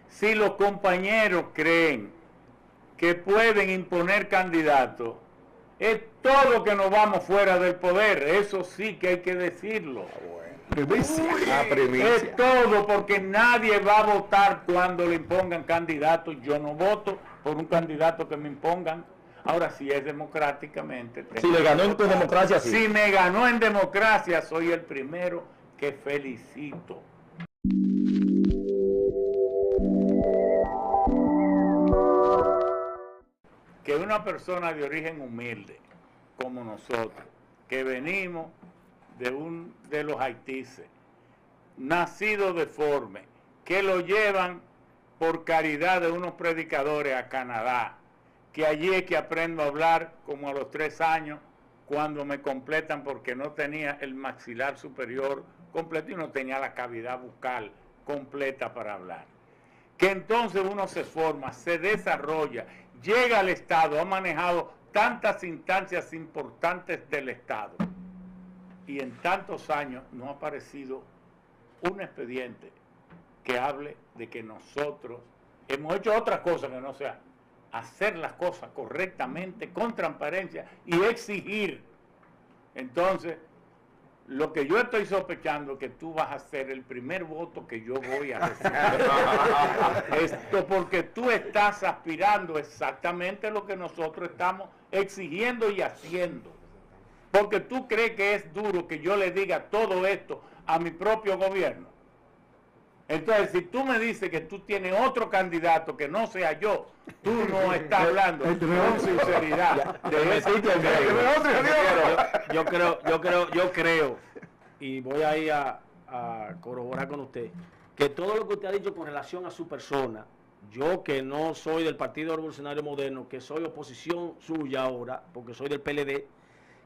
Si los compañeros creen que pueden imponer candidatos, es todo que nos vamos fuera del poder. Eso sí que hay que decirlo. Primicia. Es todo, porque nadie va a votar cuando le impongan candidatos. Yo no voto por un candidato que me impongan. Ahora, si es democráticamente. Si le ganó en democracia, sí. Si me ganó en democracia, soy el primero que felicito. Que una persona de origen humilde, como nosotros, que venimos de los haitises, nacido deforme, que lo llevan por caridad de unos predicadores a Canadá, que allí es que aprendo a hablar como a los 3 años, cuando me completan porque no tenía el maxilar superior completo y no tenía la cavidad bucal completa para hablar. Que entonces uno se forma, se desarrolla, llega al Estado, ha manejado tantas instancias importantes del Estado y en tantos años no ha aparecido un expediente que hable de que nosotros hemos hecho otra cosa que no sea hacer las cosas correctamente, con transparencia y exigir. Entonces, lo que yo estoy sospechando es que tú vas a ser el primer voto que yo voy a recibir. Esto porque tú estás aspirando exactamente lo que nosotros estamos exigiendo y haciendo. Porque tú crees que es duro que yo le diga todo esto a mi propio gobierno. Entonces, si tú me dices que tú tienes otro candidato que no sea yo, tú no estás hablando con sinceridad. Yo creo, y voy a ir a corroborar con usted, que todo lo que usted ha dicho con relación a su persona, yo que no soy del Partido Revolucionario Moderno, que soy oposición suya ahora, porque soy del PLD,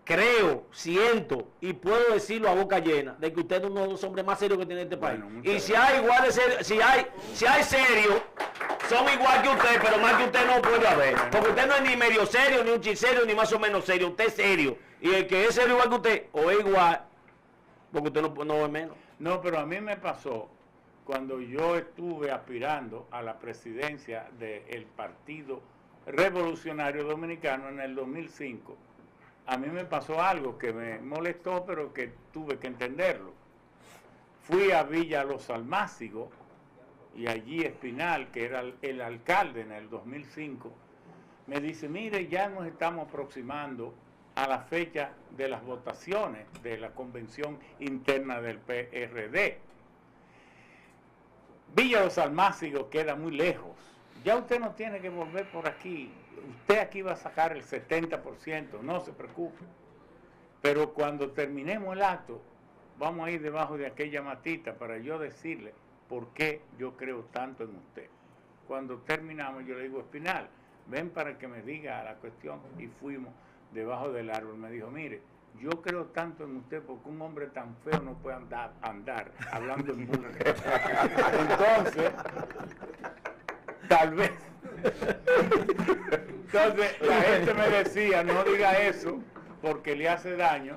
creo, siento y puedo decirlo a boca llena de que usted es uno de los hombres más serios que tiene este país. Y si hay igual de serio, si hay serios, son igual que usted, pero más que usted no puede haber. Porque usted no es ni medio serio, ni un chis serio, ni más o menos serio. Usted es serio. Y el que es serio igual que usted, o es igual, porque usted no es menos. No, pero a mí me pasó cuando yo estuve aspirando a la presidencia del Partido Revolucionario Dominicano en el 2005. A mí me pasó algo que me molestó, pero que tuve que entenderlo. Fui a Villa Los Almácigos y allí Espinal, que era el alcalde en el 2005, me dice, mire, ya nos estamos aproximando a la fecha de las votaciones de la convención interna del PRD. Villa Los Almácigos queda muy lejos. Ya usted no tiene que volver por aquí. Usted aquí va a sacar el 70%, no se preocupe. Pero cuando terminemos el acto, vamos a ir debajo de aquella matita para yo decirle por qué yo creo tanto en usted. Cuando terminamos, yo le digo, Espinal, ven para que me diga la cuestión. Y fuimos debajo del árbol. Me dijo, mire, yo creo tanto en usted porque un hombre tan feo no puede andar hablando en público. Entonces, tal vez. Entonces la gente me decía, no diga eso porque le hace daño.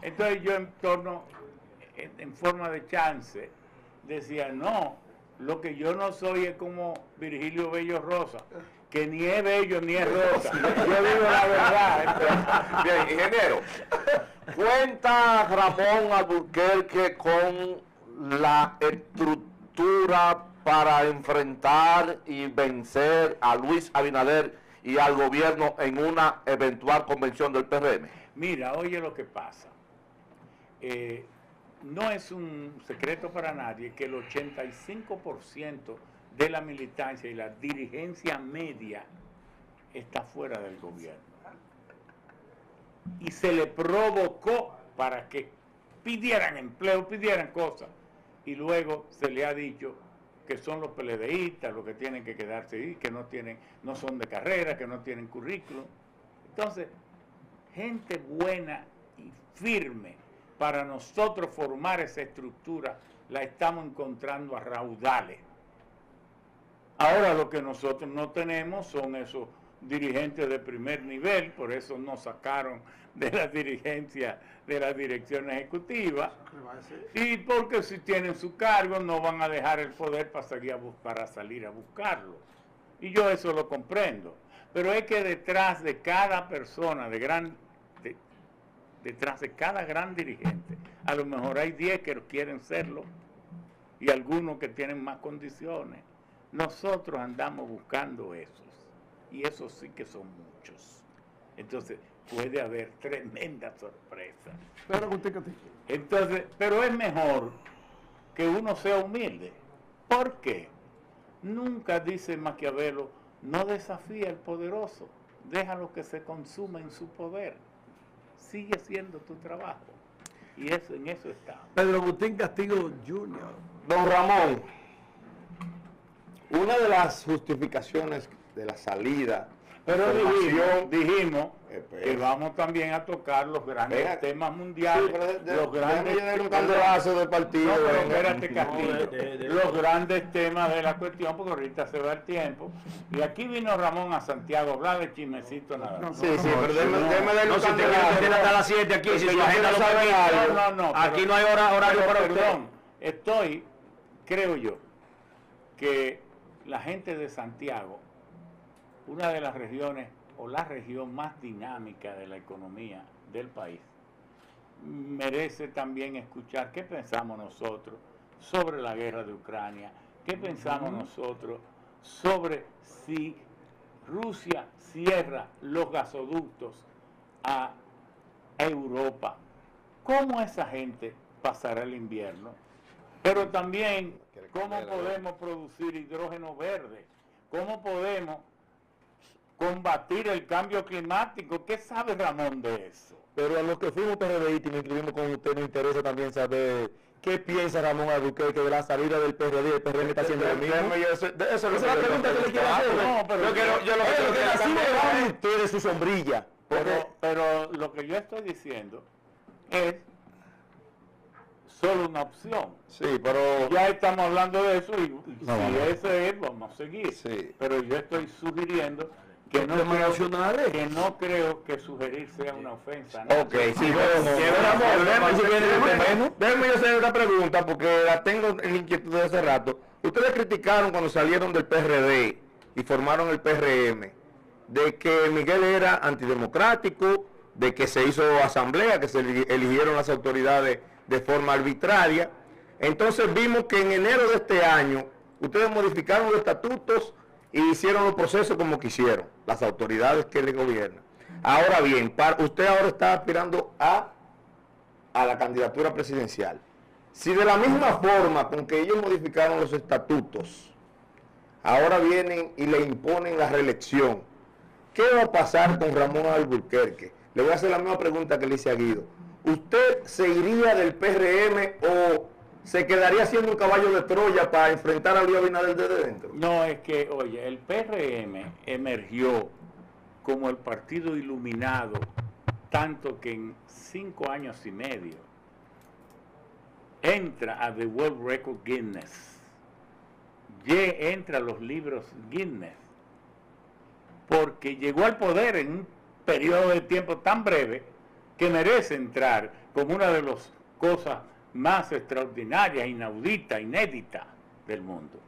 Entonces yo en forma de chance, decía, no, lo que yo no soy es como Virgilio Bello Rosa, que ni es bello ni es rosa. Yo digo la verdad. Entonces. Bien, ingeniero, cuenta Ramón Alburquerque con la estructura para enfrentar y vencer a Luis Abinader y al gobierno en una eventual convención del PRM. Mira, oye lo que pasa. No es un secreto para nadie que el 85% de la militancia y la dirigencia media está fuera del gobierno. Y se le provocó para que pidieran empleo, pidieran cosas. Y luego se le ha dicho que son los PLDistas los que tienen que quedarse ahí, que no son de carrera, que no tienen currículum. Entonces, gente buena y firme para nosotros formar esa estructura, la estamos encontrando a raudales. Ahora lo que nosotros no tenemos son esos dirigentes de primer nivel, por eso nos sacaron de la dirigencia, de la dirección ejecutiva, y porque si tienen su cargo no van a dejar el poder para salir a buscarlo. Y yo eso lo comprendo. Pero es que detrás de cada persona, detrás de cada gran dirigente, a lo mejor hay 10 que quieren serlo y algunos que tienen más condiciones. Nosotros andamos buscando esos, y esos sí que son muchos. Entonces puede haber tremenda sorpresa. Entonces, pero es mejor que uno sea humilde. ¿Por qué? Nunca dice Maquiavelo, no desafía al poderoso, déjalo que se consuma en su poder. Sigue haciendo tu trabajo. Y eso, en eso está. Pedro Agustín Castillo Jr. Don Ramón, Una de las justificaciones de la salida, Pero formación, dijimos pues, que vamos también a tocar los grandes venga, temas mundiales, sí, pero los grandes déjame llenar un candelazo del partido. No, pero venga. espérate, Castillo. Los grandes temas de la cuestión, porque ahorita se va el tiempo. Y aquí vino Ramón a Santiago a hablar de chismecito nada más. Sí, pero déjame darle No, un si te quieres candelazo. tener hasta las 7 aquí, si Porque su yo agenda quiero lo saber permite. algo. No, Aquí pero- no hay horario para usted. Perdón, creo yo, que la gente de Santiago, una de las regiones o la región más dinámica de la economía del país, merece también escuchar qué pensamos nosotros sobre la guerra de Ucrania, qué pensamos nosotros sobre si Rusia cierra los gasoductos a Europa, cómo esa gente pasará el invierno, pero también cómo podemos producir hidrógeno verde, cómo podemos combatir el cambio climático. ¿Qué sabe Ramón de eso? Pero a los que fuimos PRDistas y nos inscribimos con usted, nos interesa también saber qué piensa Ramón Albuquerque de la salida del PRD y el PRM está haciendo lo mismo. Esa es la pregunta que le quiero hacer. No, pero Yo lo que así le dan ustedes su sombrilla. Pero lo que yo estoy diciendo es solo una opción. Sí, pero Ya estamos hablando de eso y No, si no. ese es, vamos a seguir. Sí. Pero yo estoy sugiriendo que no, Temas nacionales. que no creo que sugerir sea una ofensa, ¿no? ok, sí, déjeme yo hacer una pregunta porque la tengo en inquietud de hace rato. Ustedes criticaron cuando salieron del PRD y formaron el PRM de que Miguel era antidemocrático, de que se hizo asamblea, que se eligieron las autoridades de forma arbitraria. Entonces vimos que en enero de este año ustedes modificaron los estatutos y hicieron los procesos como quisieron, las autoridades que le gobiernan. Ahora bien, usted ahora está aspirando a la candidatura presidencial. Si de la misma forma con que ellos modificaron los estatutos, ahora vienen y le imponen la reelección, ¿qué va a pasar con Ramón Albuquerque? Le voy a hacer la misma pregunta que le hice a Guido. ¿Usted se iría del PRM o se quedaría siendo un caballo de Troya para enfrentar a Luis Abinader desde dentro? No, es que, oye, el PRM emergió como el partido iluminado, tanto que en 5 años y medio entra a The World Record Guinness, entra a los libros Guinness, porque llegó al poder en un periodo de tiempo tan breve que merece entrar como una de las cosas más extraordinarias, inaudita, inédita del mundo.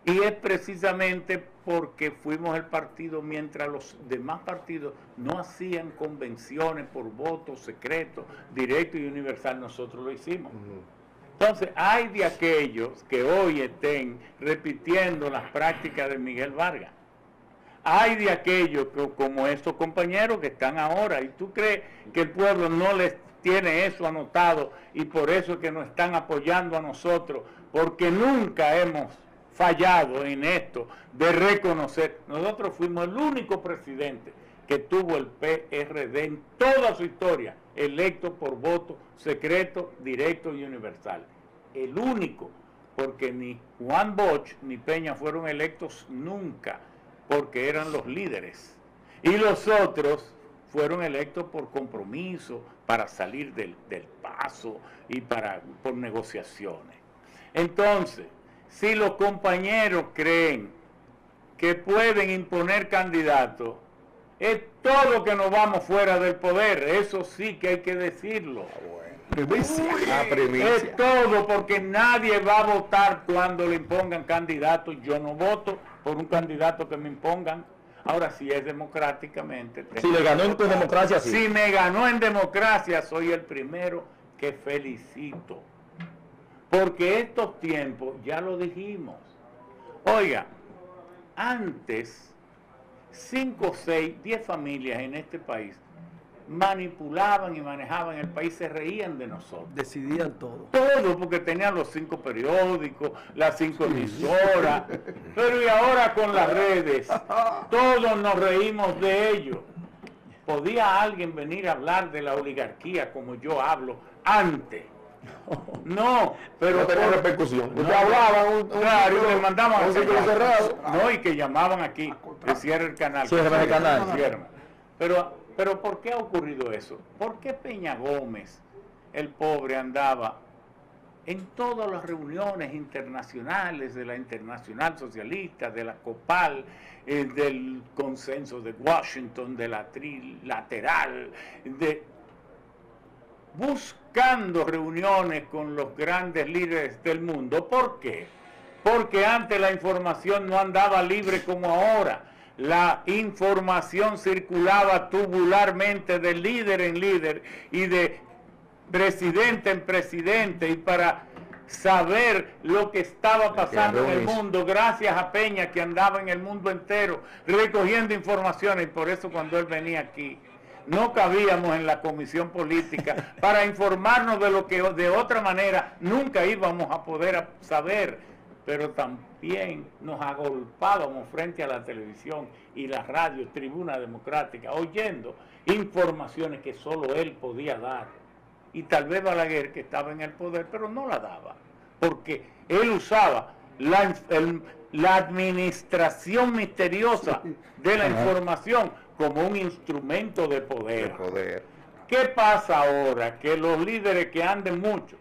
Y es precisamente porque fuimos el partido, mientras los demás partidos no hacían convenciones por voto secreto, directo y universal, nosotros lo hicimos. Entonces, hay de aquellos que hoy estén repitiendo las prácticas de Miguel Vargas. Hay de aquellos que, como estos compañeros que están ahora, y tú crees que el pueblo no les tiene eso anotado y por eso es que nos están apoyando a nosotros, porque nunca hemos fallado en esto de reconocer. Nosotros fuimos el único presidente que tuvo el PRD en toda su historia, electo por voto secreto, directo y universal. El único, porque ni Juan Bosch ni Peña fueron electos nunca, porque eran los líderes. Y los otros fueron electos por compromiso, para salir del paso y por negociaciones. Entonces, si los compañeros creen que pueden imponer candidatos es todo que nos vamos fuera del poder. Eso sí que hay que decirlo. Primicia. Es todo, porque nadie va a votar cuando le impongan candidatos. Yo no voto por un candidato que me impongan. Ahora, si es democráticamente. Si le ganó en tu democracia, sí. Si me ganó en democracia, soy el primero que felicito. Porque estos tiempos, ya lo dijimos. Oiga, antes, 5, 6, 10 familias en este país manipulaban y manejaban el país, se reían de nosotros. Decidían todo. Todo, porque tenían los 5 periódicos, las 5 emisoras, pero y ahora con las redes, todos nos reímos de ellos. ¿Podía alguien venir a hablar de la oligarquía como yo hablo antes? No, pero No tenía repercusión. No, Usted hablaba claro, y le mandaban un círculo cerrado. No, y que llamaban aquí, que cierre el canal. Cierra el canal. Cierra. Pero ¿por qué ha ocurrido eso? ¿Por qué Peña Gómez, el pobre, andaba en todas las reuniones internacionales de la Internacional Socialista, de la COPAL, del Consenso de Washington, de la Trilateral, buscando reuniones con los grandes líderes del mundo? ¿Por qué? Porque antes la información no andaba libre como ahora. La información circulaba tubularmente de líder en líder y de presidente en presidente, y para saber lo que estaba pasando en el mundo, gracias a Peña, que andaba en el mundo entero recogiendo informaciones. Y por eso cuando él venía aquí no cabíamos en la comisión política para informarnos de lo que de otra manera nunca íbamos a poder saber. Pero también nos agolpábamos frente a la televisión y la radio, Tribuna Democrática, oyendo informaciones que solo él podía dar. Y tal vez Balaguer, que estaba en el poder, pero no la daba, porque él usaba la administración misteriosa de la información como un instrumento de poder. ¿Qué pasa ahora? Que los líderes que anden mucho,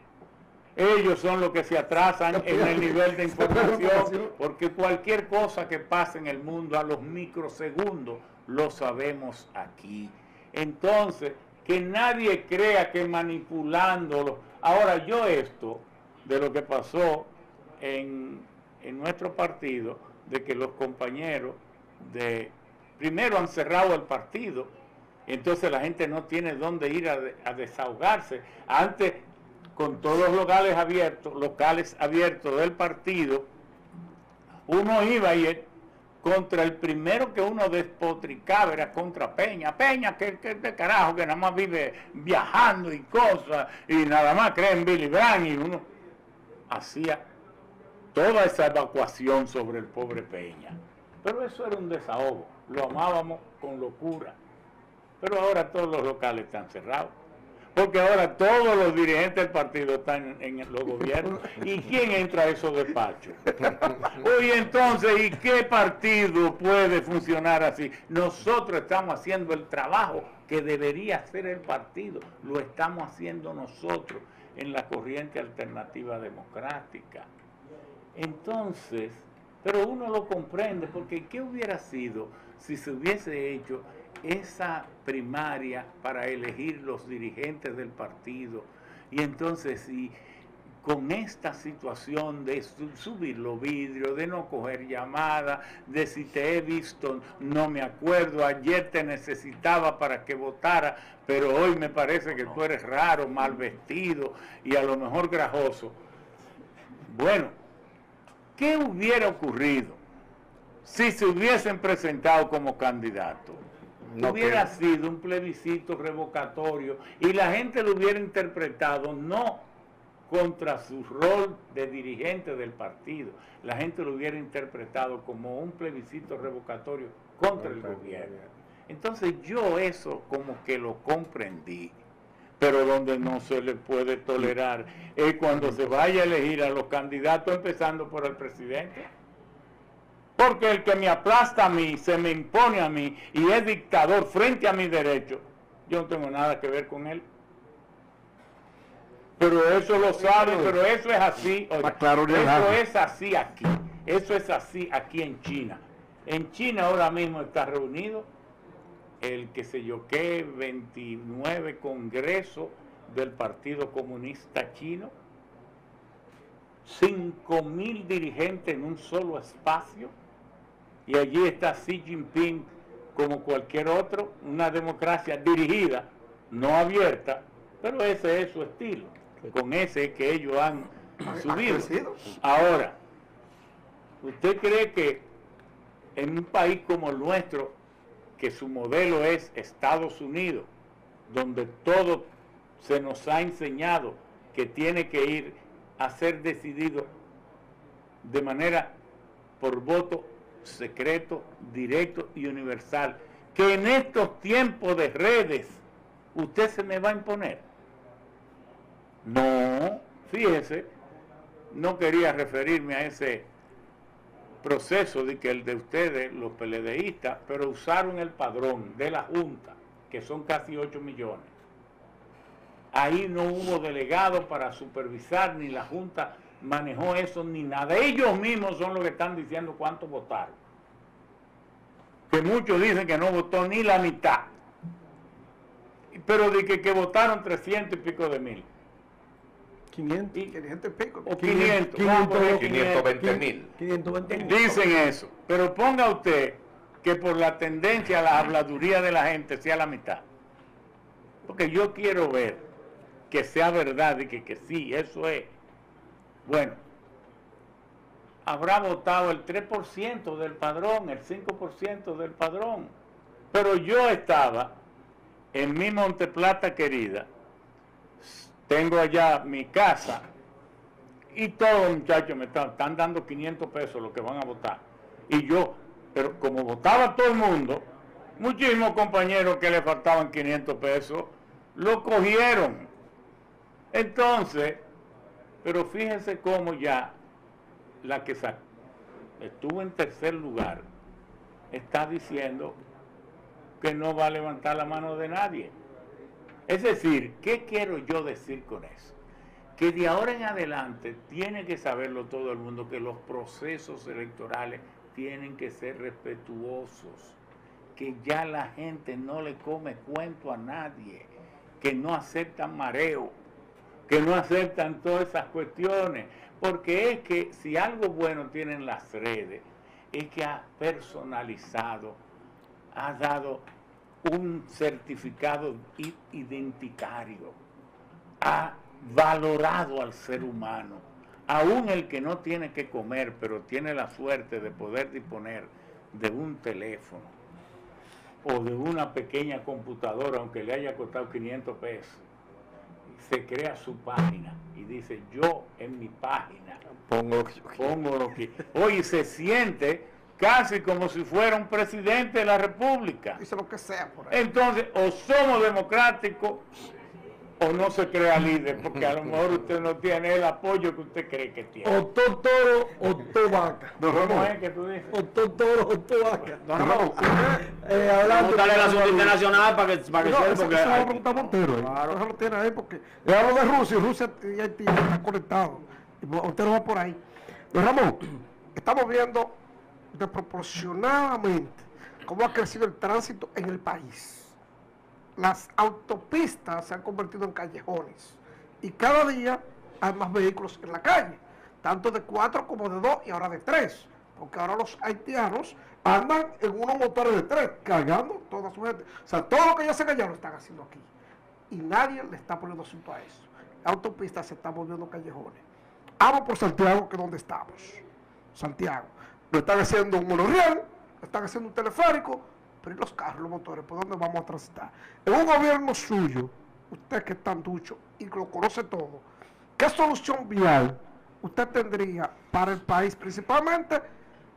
ellos son los que se atrasan en el nivel de información, porque cualquier cosa que pase en el mundo a los microsegundos lo sabemos aquí. Entonces, que nadie crea que manipulándolo. Ahora, yo esto de lo que pasó en nuestro partido, de que los compañeros primero han cerrado el partido, entonces la gente no tiene dónde ir a desahogarse. Antes, con todos los locales abiertos del partido, uno iba y contra el primero que uno despotricaba era contra Peña. Peña, que de carajo, que nada más vive viajando y cosas, y nada más cree en Billy Brandt, y uno hacía toda esa evacuación sobre el pobre Peña. Pero eso era un desahogo, lo amábamos con locura. Pero ahora todos los locales están cerrados, porque ahora todos los dirigentes del partido están en los gobiernos. ¿Y quién entra a esos despachos? Oye, entonces, ¿y qué partido puede funcionar así? Nosotros estamos haciendo el trabajo que debería hacer el partido. Lo estamos haciendo nosotros en la corriente alternativa democrática. Entonces, pero uno lo comprende, porque ¿qué hubiera sido si se hubiese hecho esa primaria para elegir los dirigentes del partido? Y entonces, si con esta situación de subir los vidrios, de no coger llamadas, de si te he visto, no me acuerdo, ayer te necesitaba para que votara, pero hoy me parece que tú eres raro, mal vestido y a lo mejor grajoso. Bueno, ¿qué hubiera ocurrido si se hubiesen presentado como candidatos? No hubiera sido un plebiscito revocatorio y la gente lo hubiera interpretado no contra su rol de dirigente del partido, la gente lo hubiera interpretado como un plebiscito revocatorio contra el gobierno. Entonces yo eso como que lo comprendí, pero donde no se le puede tolerar es cuando se vaya a elegir a los candidatos, empezando por el presidente. Porque el que me aplasta a mí, se me impone a mí y es dictador frente a mis derechos, yo no tengo nada que ver con él. Pero eso lo saben, pero eso es así. Oye, eso es así aquí. Eso es así aquí en China. En China ahora mismo está reunido el que sé yo qué, 29 Congreso del Partido Comunista Chino, 5.000 dirigentes en un solo espacio, y allí está Xi Jinping como cualquier otro, una democracia dirigida, no abierta, pero ese es su estilo, con ese que ellos han subido. Ahora, ¿usted cree que en un país como el nuestro, que su modelo es Estados Unidos, donde todo se nos ha enseñado que tiene que ir a ser decidido de manera por voto secreto, directo y universal, que en estos tiempos de redes usted se me va a imponer? No, fíjese, no quería referirme a ese proceso de que el de ustedes, los PLDistas, pero usaron el padrón de la Junta, que son casi 8 millones. Ahí no hubo delegado para supervisar, ni la Junta manejó eso, ni nada. Ellos mismos son los que están diciendo cuántos votaron. Que muchos dicen que no votó ni la mitad. Pero de que votaron 300 y pico de mil. 500. Y 500 y pico. O 500. vamos a poner 520.000. 520.000. Dicen eso, pero ponga usted que por la tendencia a la habladuría de la gente sea la mitad. Porque yo quiero ver que sea verdad y que sí, eso es. Bueno, habrá votado el 3% del padrón, el 5% del padrón. Pero yo estaba en mi Monteplata querida, tengo allá mi casa, y todos los muchachos me están dando 500 pesos los que van a votar. Y yo, pero como votaba todo el mundo, muchísimos compañeros que le faltaban 500 pesos, lo cogieron. Entonces, pero fíjense cómo ya la que estuvo en tercer lugar está diciendo que no va a levantar la mano de nadie. Es decir, ¿qué quiero yo decir con eso? Que de ahora en adelante tiene que saberlo todo el mundo, que los procesos electorales tienen que ser respetuosos, que ya la gente no le come cuento a nadie, que no aceptan mareo, que no aceptan todas esas cuestiones, porque es que si algo bueno tienen las redes, es que ha personalizado, ha dado un certificado identitario, ha valorado al ser humano, aún el que no tiene que comer, pero tiene la suerte de poder disponer de un teléfono o de una pequeña computadora, aunque le haya costado 500 pesos, se crea su página y dice, yo en mi página pongo lo que... Oye, se siente casi como si fuera un presidente de la República. Dice lo que sea por ahí. Entonces, o somos democráticos o no se crea líder, porque a lo mejor usted no tiene el apoyo que usted cree que tiene. O todo toro o todo vaca. ¿Cómo es que tú dices? O todo toro o todo vaca. Vamos Hablando a buscarle el asunto internacional para que No, sepa, eso porque se lo va a preguntar Montero. Claro. Eso lo tiene ahí porque le hablo de Rusia y Rusia y Haití están conectados. Y Montero va por ahí. Don Ramón, estamos viendo desproporcionadamente cómo ha crecido el tránsito en el país. Las autopistas se han convertido en callejones y cada día hay más vehículos en la calle, tanto de 4 como de 2 y ahora de 3, porque ahora los haitianos andan en unos motores de 3, cargando toda su gente. O sea, todo lo que ellos hacen allá lo están haciendo aquí y nadie le está poniendo asunto a eso. Las autopistas se están volviendo callejones. Vamos por Santiago, que es donde estamos. Santiago. Lo están haciendo un monorriel, lo están haciendo un teleférico, pero ¿y los carros, los motores? ¿Por dónde vamos a transitar? En un gobierno suyo, usted que es tan ducho y lo conoce todo, ¿qué solución vial usted tendría para el país? Principalmente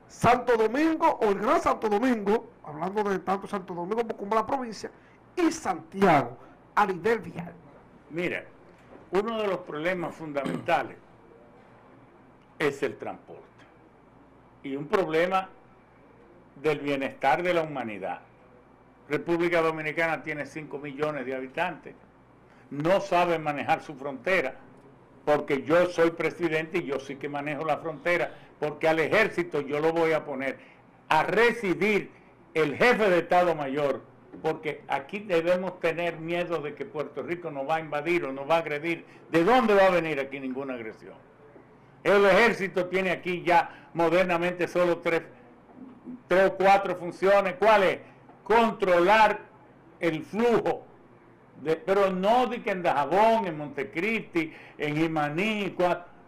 Santo Domingo o el Gran Santo Domingo, hablando de tanto Santo Domingo como la provincia, y Santiago a nivel vial. Mira, uno de los problemas fundamentales es el transporte. Y un problema del bienestar de la humanidad. República Dominicana tiene 5 millones de habitantes. No sabe manejar su frontera, porque yo soy presidente y yo sí que manejo la frontera, porque al ejército yo lo voy a poner a residir el jefe de Estado Mayor, porque aquí debemos tener miedo de que Puerto Rico nos va a invadir o nos va a agredir. ¿De dónde va a venir aquí ninguna agresión? El ejército tiene aquí ya modernamente solo tres o cuatro funciones. ¿Cuál es? Controlar el flujo, pero no de que en Dajabón, en Montecristi, en Jimaní.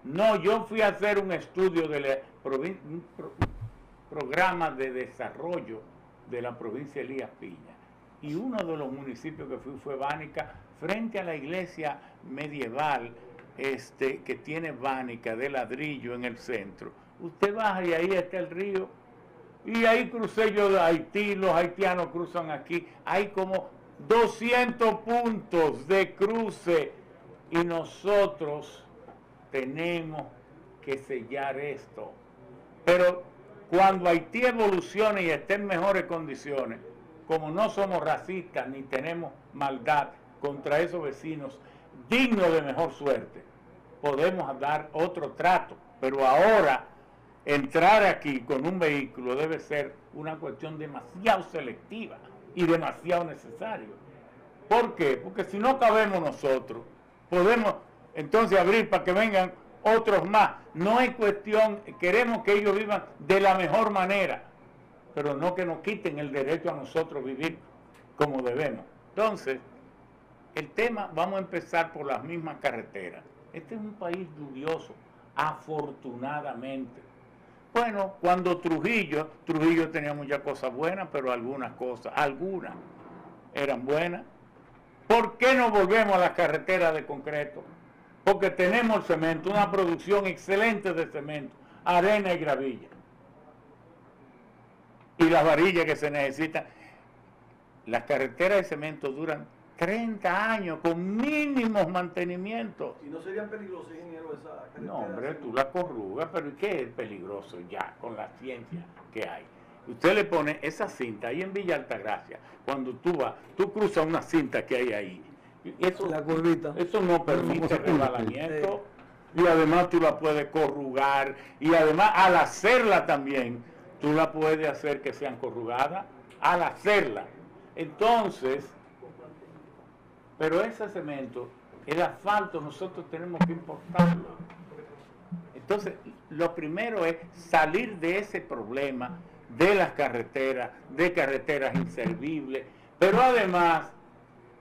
No, yo fui a hacer un estudio de un programa de desarrollo de la provincia de Elías Piña. Y uno de los municipios que fui fue Bánica, frente a la iglesia medieval que tiene Bánica de ladrillo en el centro. Usted baja y ahí está el río. Y ahí crucé yo de Haití, los haitianos cruzan aquí. Hay como 200 puntos de cruce y nosotros tenemos que sellar esto. Pero cuando Haití evolucione y esté en mejores condiciones, como no somos racistas ni tenemos maldad contra esos vecinos dignos de mejor suerte, podemos dar otro trato. Pero ahora entrar aquí con un vehículo debe ser una cuestión demasiado selectiva y demasiado necesario. ¿Por qué? Porque si no cabemos nosotros, podemos entonces abrir para que vengan otros más. No es cuestión, queremos que ellos vivan de la mejor manera, pero no que nos quiten el derecho a nosotros vivir como debemos. Entonces, el tema, vamos a empezar por las mismas carreteras. Este es un país lluvioso, afortunadamente. Bueno, cuando Trujillo tenía muchas cosas buenas, pero algunas eran buenas. ¿Por qué no volvemos a las carreteras de concreto? Porque tenemos el cemento, una producción excelente de cemento, arena y gravilla. Y las varillas que se necesitan. Las carreteras de cemento duran 30 años con mínimos mantenimientos. ¿Y no serían peligrosos, ingeniero, esa carretera? No, hombre, tú la corrugas, pero ¿qué es peligroso ya con la ciencia que hay? Usted le pone esa cinta ahí en Villa Altagracia, cuando tú vas, tú cruzas una cinta que hay ahí. Eso, la curvita. Eso no permite resbalamiento. Y además tú la puedes corrugar. Y además al hacerla también, tú la puedes hacer que sean corrugadas. Al hacerla. Entonces, pero ese cemento, el asfalto, nosotros tenemos que importarlo. Entonces, lo primero es salir de ese problema de las carreteras, de carreteras inservibles, pero además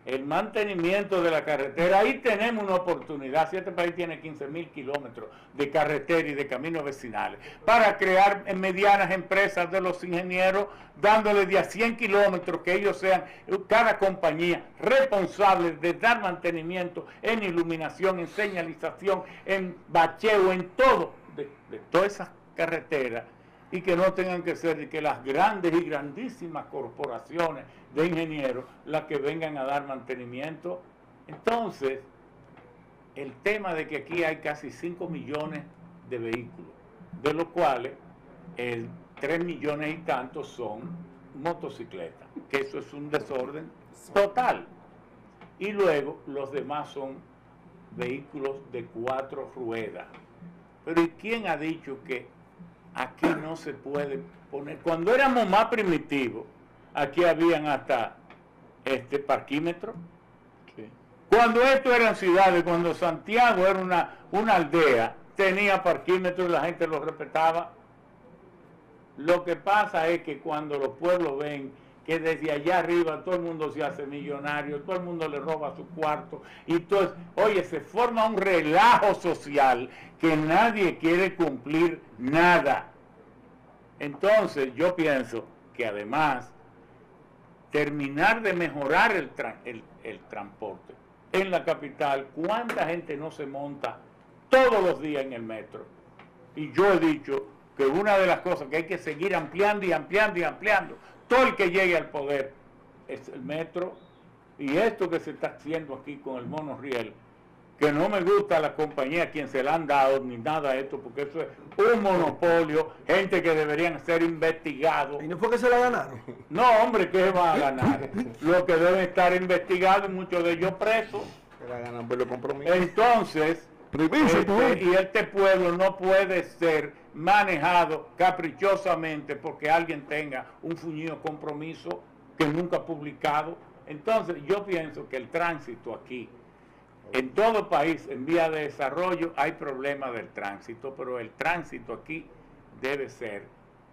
el mantenimiento de la carretera. Ahí tenemos una oportunidad. Si este país tiene 15.000 kilómetros de carretera y de caminos vecinales, para crear medianas empresas de los ingenieros, dándoles de a 100 kilómetros, que ellos sean, cada compañía, responsables de dar mantenimiento en iluminación, en señalización, en bacheo, en todo, de todas esas carreteras, y que no tengan que ser de que las grandes y grandísimas corporaciones de ingenieros las que vengan a dar mantenimiento. Entonces, el tema de que aquí hay casi 5 millones de vehículos, de los cuales 3 millones y tantos son motocicletas, que eso es un desorden total. Y luego los demás son vehículos de 4 ruedas. Pero ¿y quién ha dicho que aquí no se puede poner? Cuando éramos más primitivos, aquí habían hasta parquímetros. Sí. Cuando esto eran ciudades, cuando Santiago era una aldea, tenía parquímetros y la gente lo respetaba. Lo que pasa es que cuando los pueblos ven que desde allá arriba todo el mundo se hace millonario, todo el mundo le roba su cuarto, y entonces, oye, se forma un relajo social que nadie quiere cumplir nada. Entonces yo pienso que además terminar de mejorar el transporte en la capital. ¿Cuánta gente no se monta todos los días en el metro? Y yo he dicho que una de las cosas que hay que seguir ampliando y ampliando y ampliando, todo el que llegue al poder, es el metro. Y esto que se está haciendo aquí con el monorriel, que no me gusta la compañía a quien se la han dado ni nada de esto, porque eso es un monopolio, gente que deberían ser investigados. ¿Y no fue que se la ganaron? No, hombre, ¿qué va a ganar? Lo que deben estar investigados, muchos de ellos presos. Se la ganan por los compromisos. Entonces, Y este pueblo no puede ser manejado caprichosamente porque alguien tenga un fuñido compromiso que nunca ha publicado. Entonces yo pienso que el tránsito aquí, en todo país en vía de desarrollo hay problemas del tránsito, pero el tránsito aquí debe ser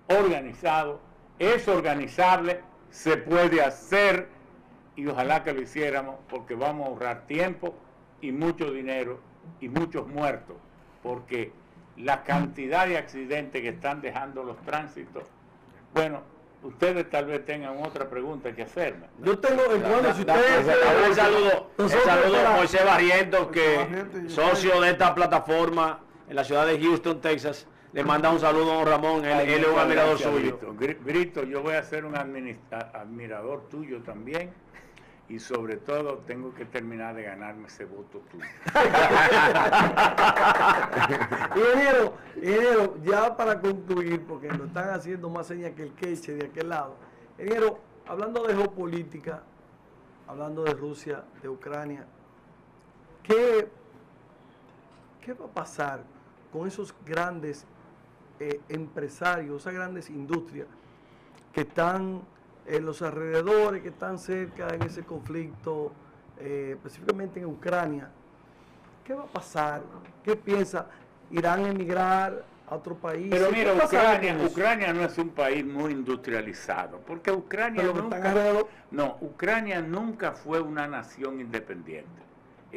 organizado, es organizable, se puede hacer y ojalá que lo hiciéramos porque vamos a ahorrar tiempo y mucho dinero y muchos muertos, porque la cantidad de accidentes que están dejando los tránsitos, bueno, ustedes tal vez tengan otra pregunta que hacerme. Yo tengo, bueno, si ustedes... Un saludo a Moisés Barrientos, que Barrientos, socio de esta plataforma en la ciudad de Houston, Texas. Le manda un saludo a don Ramón, él es un admirador suyo. Brito, yo voy a ser un admirador tuyo también. Y sobre todo tengo que terminar de ganarme ese voto tuyo. Ingeniero, ya para concluir, porque nos están haciendo más señas que el queche de aquel lado. Ingeniero, hablando de geopolítica, hablando de Rusia, de Ucrania, ¿qué va a pasar con esos grandes empresarios, esas grandes industrias que están en los alrededores, que están cerca en ese conflicto, específicamente en Ucrania? ¿Qué va a pasar? ¿Qué piensa? ¿Irán a emigrar a otro país? Pero mira, ¿Qué pasará con eso? Ucrania no es un país muy industrializado, porque Ucrania Pero nunca, están alrededor. no, Ucrania nunca fue una nación independiente.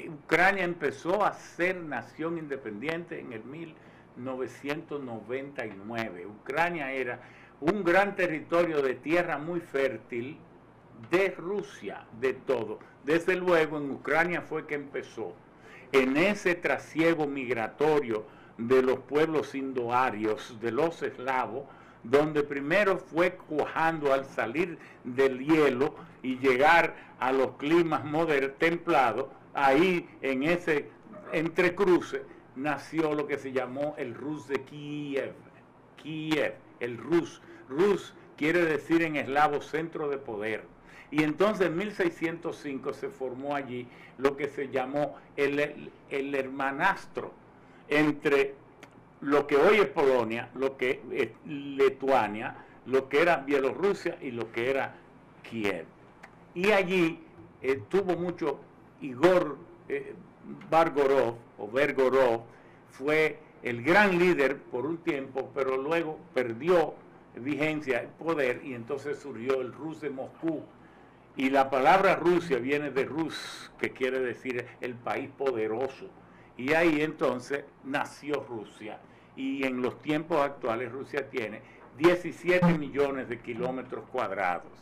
Ucrania empezó a ser nación independiente en el 1999. Ucrania era un gran territorio de tierra muy fértil de Rusia, de todo. Desde luego en Ucrania fue que empezó, en ese trasiego migratorio de los pueblos indoarios, de los eslavos, donde primero fue cuajando al salir del hielo y llegar a los climas templados, ahí en ese entrecruce nació lo que se llamó el Rus de Kiev, el Rus. Rus quiere decir en eslavo centro de poder. Y entonces en 1605 se formó allí lo que se llamó el hermanastro entre lo que hoy es Polonia, lo que es Lituania, lo que era Bielorrusia y lo que era Kiev. Y allí tuvo mucho Igor Bergorov, fue el gran líder por un tiempo, pero luego perdió vigencia, el poder, y entonces surgió el Rus de Moscú. Y la palabra Rusia viene de Rus, que quiere decir el país poderoso. Y ahí entonces nació Rusia. Y en los tiempos actuales Rusia tiene 17 millones de kilómetros cuadrados.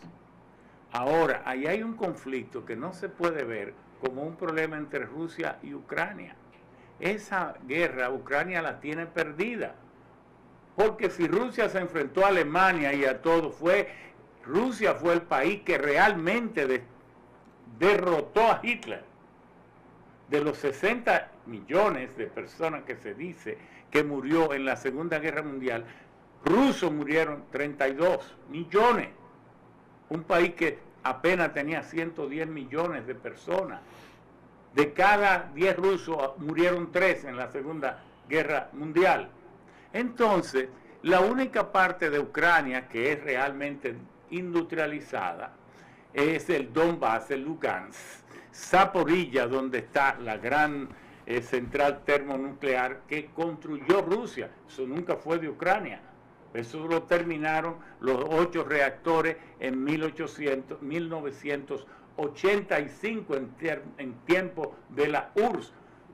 Ahora, ahí hay un conflicto que no se puede ver como un problema entre Rusia y Ucrania. Esa guerra Ucrania la tiene perdida. Porque si Rusia se enfrentó a Alemania y a todo, Rusia fue el país que realmente derrotó a Hitler. De los 60 millones de personas que se dice que murió en la Segunda Guerra Mundial, rusos murieron 32 millones. Un país que apenas tenía 110 millones de personas. De cada 10 rusos murieron 3 en la Segunda Guerra Mundial. Entonces, la única parte de Ucrania que es realmente industrializada es el Donbass, el Lugansk, Zaporilla, donde está la gran central termonuclear que construyó Rusia. Eso nunca fue de Ucrania. Eso lo terminaron los 8 reactores en 1985 en tiempo de la URSS.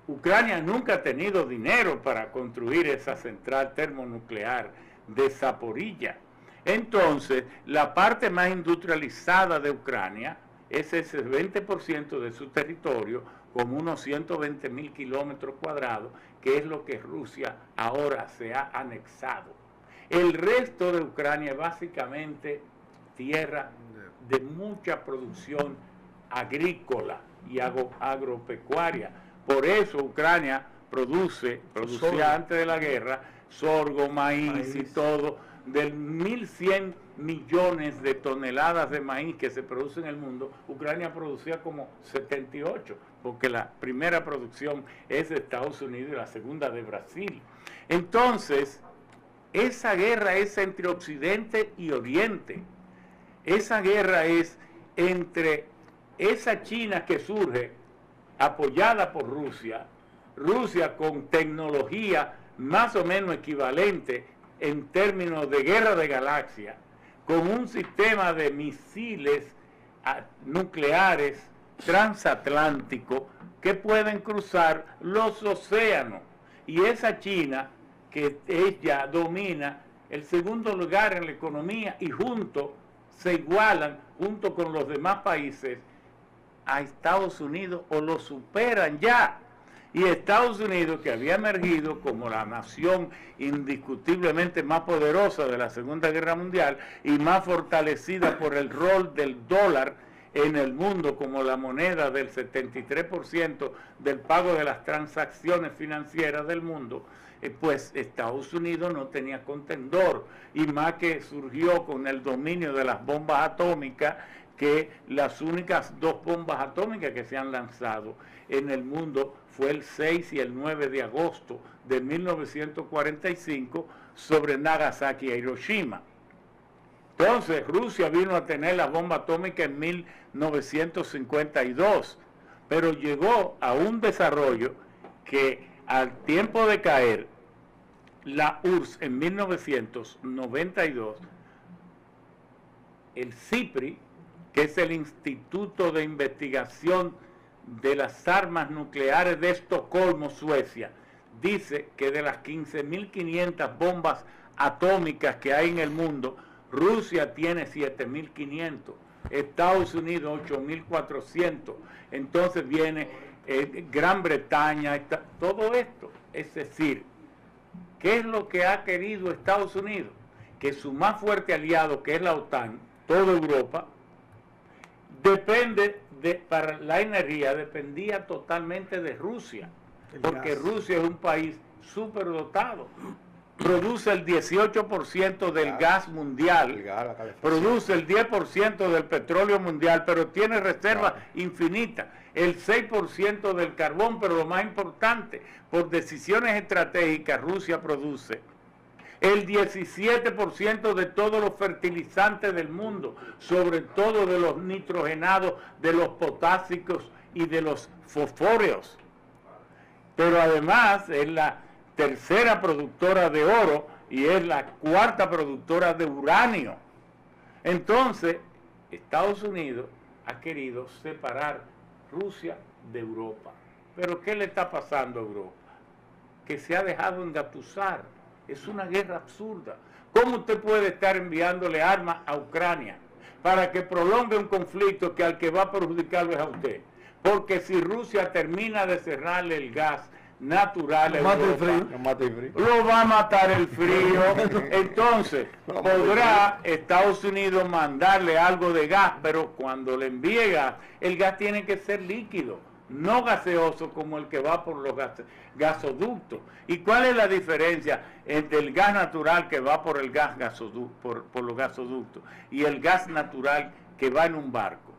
Ucrania nunca ha tenido dinero para construir esa central termonuclear de Zaporilla. Entonces, la parte más industrializada de Ucrania es ese 20% de su territorio, como unos 120.000 kilómetros cuadrados, que es lo que Rusia ahora se ha anexado. El resto de Ucrania es básicamente tierra de mucha producción agrícola y agropecuaria. Por eso Ucrania producía antes de la guerra sorgo, maíz y todo, Del 1.100 millones de toneladas de maíz que se produce en el mundo, Ucrania producía como 78, porque la primera producción es de Estados Unidos y la segunda de Brasil. Entonces, esa guerra es entre Occidente y Oriente. Esa guerra es entre esa China que surge apoyada por Rusia, Rusia con tecnología más o menos equivalente en términos de guerra de galaxia, con un sistema de misiles nucleares transatlánticos que pueden cruzar los océanos. Y esa China, que ella domina el segundo lugar en la economía y se igualan junto con los demás países a Estados Unidos o lo superan ya. Y Estados Unidos, que había emergido como la nación indiscutiblemente más poderosa de la Segunda Guerra Mundial y más fortalecida por el rol del dólar en el mundo como la moneda del 73% del pago de las transacciones financieras del mundo, pues Estados Unidos no tenía contendor, y más que surgió con el dominio de las bombas atómicas, que las únicas 2 bombas atómicas que se han lanzado en el mundo fue el 6 y el 9 de agosto de 1945 sobre Nagasaki e Hiroshima. Entonces Rusia vino a tener la bomba atómica en 1952, pero llegó a un desarrollo que al tiempo de caer la URSS en 1992, el CIPRI, que es el Instituto de Investigación de las Armas Nucleares de Estocolmo, Suecia, dice que de las 15.500 bombas atómicas que hay en el mundo, Rusia tiene 7.500, Estados Unidos 8.400, entonces viene Gran Bretaña, todo esto. Es decir, ¿qué es lo que ha querido Estados Unidos? Que su más fuerte aliado, que es la OTAN, toda Europa, para la energía dependía totalmente de Rusia, porque Rusia es un país superdotado. Produce el 18% del gas mundial, produce el 10% del petróleo mundial, pero tiene reservas infinitas, el 6% del carbón, pero lo más importante, por decisiones estratégicas, Rusia produce el 17% de todos los fertilizantes del mundo, sobre todo de los nitrogenados, de los potásicos y de los fosfóreos. Pero además es la tercera productora de oro y es la cuarta productora de uranio. Entonces, Estados Unidos ha querido separar Rusia de Europa. Pero ¿qué le está pasando a Europa? Que se ha dejado engatusar. Es una guerra absurda. ¿Cómo usted puede estar enviándole armas a Ucrania para que prolongue un conflicto que al que va a perjudicarlo es a usted? Porque si Rusia termina de cerrarle el gas natural a Europa, lo va a matar el frío. Entonces, podrá Estados Unidos mandarle algo de gas, pero cuando le envíe gas, el gas tiene que ser líquido, no gaseoso como el que va por los gasoductos. ¿Y cuál es la diferencia entre el gas natural que va por el gas gasoducto, por los gasoductos, y el gas natural que va en un barco?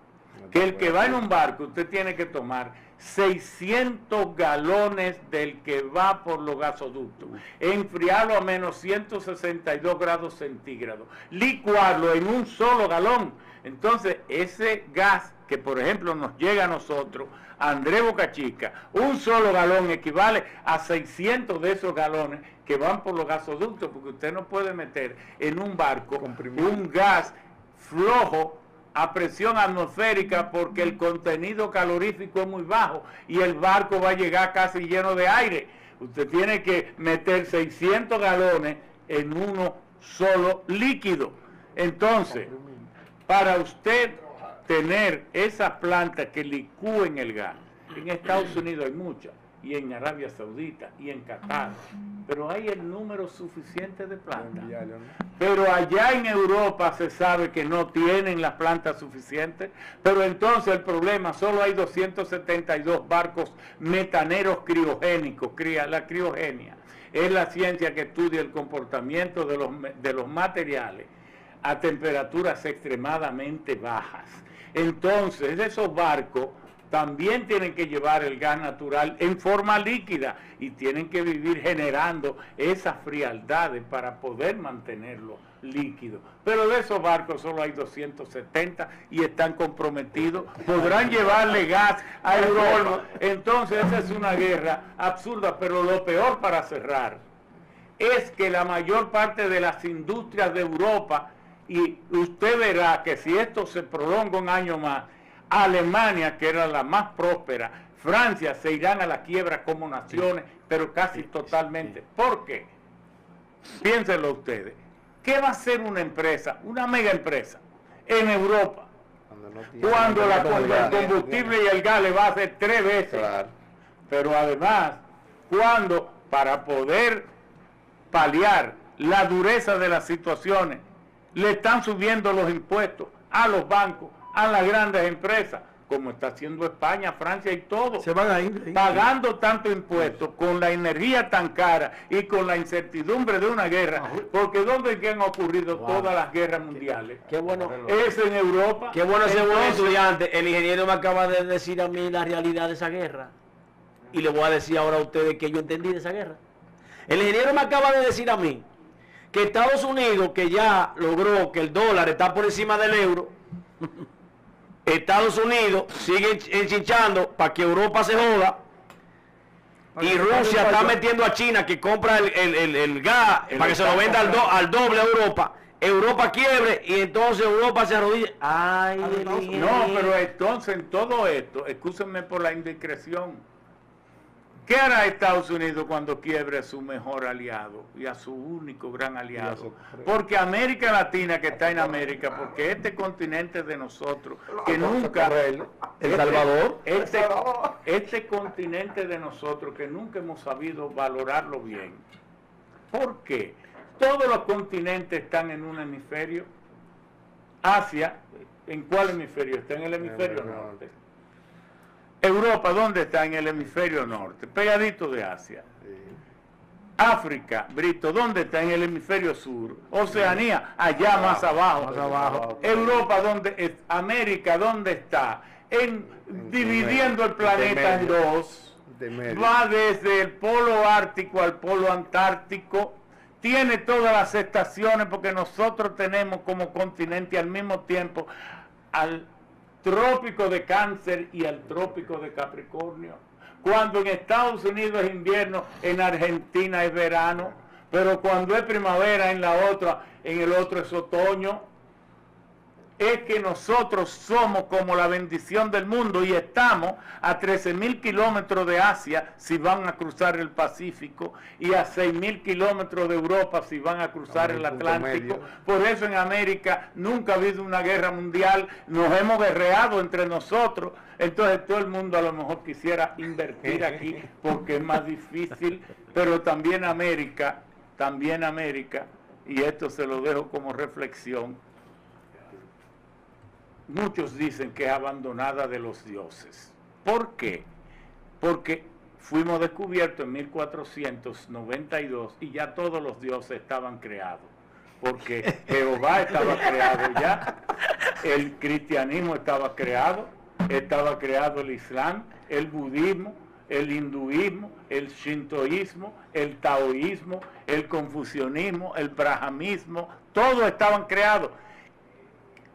Que el que va en un barco, usted tiene que tomar 600 galones del que va por los gasoductos, enfriarlo a menos 162 grados centígrados, licuarlo en un solo galón. Entonces, ese gas que, por ejemplo, nos llega a nosotros, a Andrés Boca Chica, un solo galón equivale a 600 de esos galones que van por los gasoductos, porque usted no puede meter en un barco un gas flojo a presión atmosférica, porque el contenido calorífico es muy bajo y el barco va a llegar casi lleno de aire. Usted tiene que meter 600 galones en uno solo líquido. Entonces, para usted tener esas plantas que licúen el gas, en Estados Unidos hay muchas, y en Arabia Saudita, y en Qatar, pero hay el número suficiente de plantas. Pero allá en Europa se sabe que no tienen las plantas suficientes, pero entonces el problema, solo hay 272 barcos metaneros criogénicos, la criogenia. es la ciencia que estudia el comportamiento de los materiales a temperaturas extremadamente bajas. Entonces, esos barcos también tienen que llevar el gas natural en forma líquida y tienen que vivir generando esas frialdades para poder mantenerlo líquido. Pero de esos barcos solo hay 270 y están comprometidos. Podrán llevarle gas a Europa. Entonces esa es una guerra absurda, pero lo peor, para cerrar, es que la mayor parte de las industrias de Europa, y usted verá que si esto se prolonga un año más, Alemania, que era la más próspera, Francia, se irán a la quiebra como naciones, pero casi totalmente. ¿Por qué? Piénsenlo ustedes. ¿Qué va a hacer una empresa, una mega empresa, en Europa, cuando el combustible y el gas le va a hacer 3 veces? Claro. Pero además, cuando para poder paliar la dureza de las situaciones, le están subiendo los impuestos a los bancos, a las grandes empresas, como está haciendo España, Francia y todo, Se van a ir. pagando tanto impuestos, con la energía tan cara y con la incertidumbre de una guerra, porque ¿dónde es que han ocurrido todas las guerras mundiales? Qué bueno. Es en Europa. Qué bueno ese buen Entonces, estudiante. El ingeniero me acaba de decir a mí la realidad de esa guerra. Y le voy a decir ahora a ustedes que yo entendí de esa guerra. El ingeniero me acaba de decir a mí que Estados Unidos, que ya logró que el dólar está por encima del euro, Estados Unidos sigue enchinchando para que Europa se joda, y Rusia está metiendo a China, que compra el gas para que se lo venda al doble a Europa. Europa quiebre y entonces Europa se arrodilla. Ay, no, pero entonces en todo esto, excúsenme por la indiscreción, ¿qué hará Estados Unidos cuando quiebre a su mejor aliado y a su único gran aliado? Porque América Latina, que está en América, porque este continente de nosotros, que nunca... El Salvador. Este continente de nosotros, que nunca hemos sabido valorarlo bien. ¿Por qué? Todos los continentes están en un hemisferio. Asia, ¿en cuál hemisferio? Está en el hemisferio norte. Europa, ¿dónde está? En el hemisferio norte, pegadito de Asia. África, Brito, ¿dónde está? En el hemisferio sur. Oceanía, allá más abajo. Europa, ¿dónde es? América, ¿dónde está? Dividiendo el planeta en dos. Va desde el polo ártico al polo antártico. Tiene todas las estaciones, porque nosotros tenemos como continente al mismo tiempo al trópico de Cáncer y al trópico de Capricornio. Cuando en Estados Unidos es invierno, en Argentina es verano, pero cuando es primavera en el otro es otoño. Es que nosotros somos como la bendición del mundo y estamos a 13.000 kilómetros de Asia si van a cruzar el Pacífico y a 6.000 kilómetros de Europa si van a cruzar el Atlántico. Por eso en América nunca ha habido una guerra mundial, nos hemos guerreado entre nosotros. Entonces todo el mundo a lo mejor quisiera invertir aquí porque es más difícil, pero también América, y esto se lo dejo como reflexión, muchos dicen que es abandonada de los dioses. ¿Por qué? Porque fuimos descubiertos en 1492 y ya todos los dioses estaban creados. Porque Jehová estaba creado ya, el cristianismo estaba creado el Islam, el budismo, el hinduismo, el shintoísmo, el taoísmo, el confucianismo, el brahmanismo, todos estaban creados.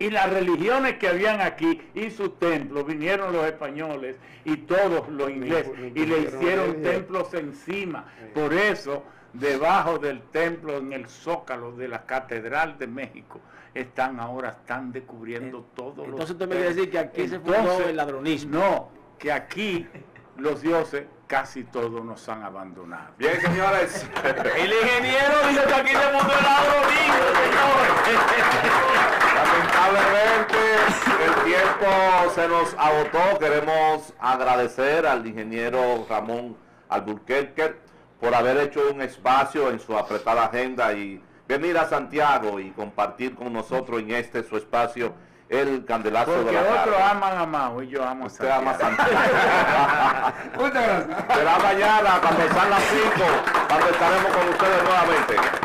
Y las religiones que habían aquí y sus templos, vinieron los españoles y todos los ingleses y le hicieron templos encima. Por eso, debajo del templo, en el zócalo de la Catedral de México, están descubriendo todos los... Entonces usted me quiere decir que aquí se fundó el ladronismo. No, que aquí los dioses casi todos nos han abandonado. Bien, señores. El ingeniero dice que aquí se fundó el ladronismo, señores. Lamentablemente el tiempo se nos agotó. Queremos agradecer al ingeniero Ramón Alburquerque por haber hecho un espacio en su apretada agenda y venir a Santiago y compartir con nosotros en su espacio, el Candelazo Porque de la tarde. otros aman a Mao y yo amo a Usted ama Santiago. Santiago. Muchas gracias. Será mañana cuando sean las 5. cuando estaremos con ustedes nuevamente.